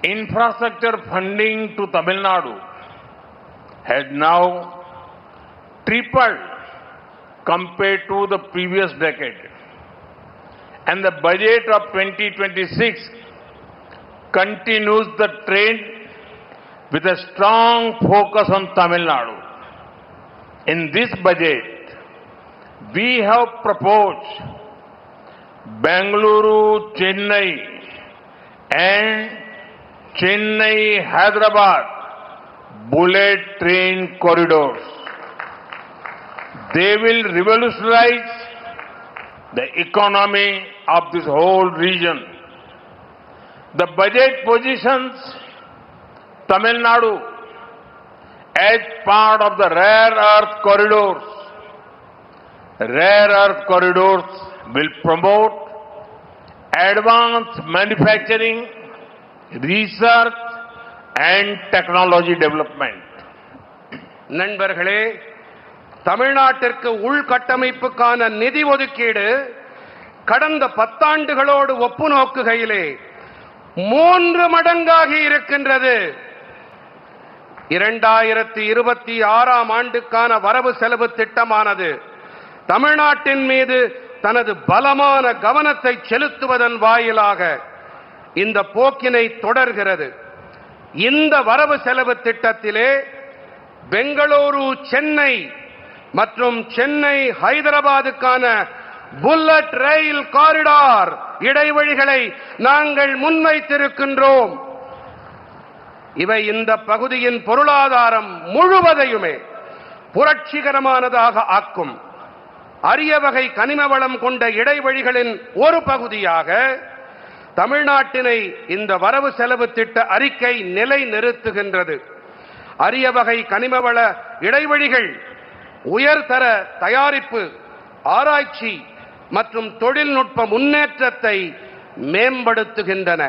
Infrastructure funding to Tamil Nadu has now tripled compared to the previous decade, and the budget of 2026 continues the trend with a strong focus on Tamil Nadu. In this budget, we have proposed Bengaluru, Chennai and Chennai-Hyderabad bullet train corridors. They will revolutionize the economy of this whole region. The budget positions Tamil Nadu as part of the rare earth corridors. Rare earth corridors will promote advanced manufacturing, research and technology development. நண்பர்களே, தமிழ்நாட்டிற்கு உள்கட்டமைப்புக்கான நிதி ஒதுக்கீடு கடந்த 10 ஆண்டுகளோடு ஒப்பு நோக்குகையிலே 3 மடங்காகி இருக்கின்றது. 2026ஆம் ஆண்டுக்கான வரவு செலவு திட்டமானது தமிழ்நாட்டின் மீது தனது பலமான கவனத்தை செலுத்துவதன் வாயிலாக இந்த போக்கினை தொடர்கிறது. இந்த வரவு செலவு திட்டத்திலே பெங்களூரு, சென்னை மற்றும் சென்னை ஹைதராபாத்துக்கான புல்லட் ரயில் காரிடார் இடைவழிகளை நாங்கள் முன்வைத்திருக்கின்றோம். இவை இந்த பகுதியின் பொருளாதாரம் முழுவதையுமே புரட்சிகரமானதாக ஆக்கும். அரிய வகை கனிம வளம் கொண்ட இடைவழிகளின் ஒரு பகுதியாக தமிழ்நாட்டினை இந்த வரவு செலவு திட்ட அறிக்கை நிலைநிறுத்துகின்றது. அரிய வகை கனிம வள இடைவழிகள் உயர்தர தயாரிப்பு, ஆராய்ச்சி மற்றும் தொழில்நுட்ப முன்னேற்றத்தை மேம்படுத்துகின்றன.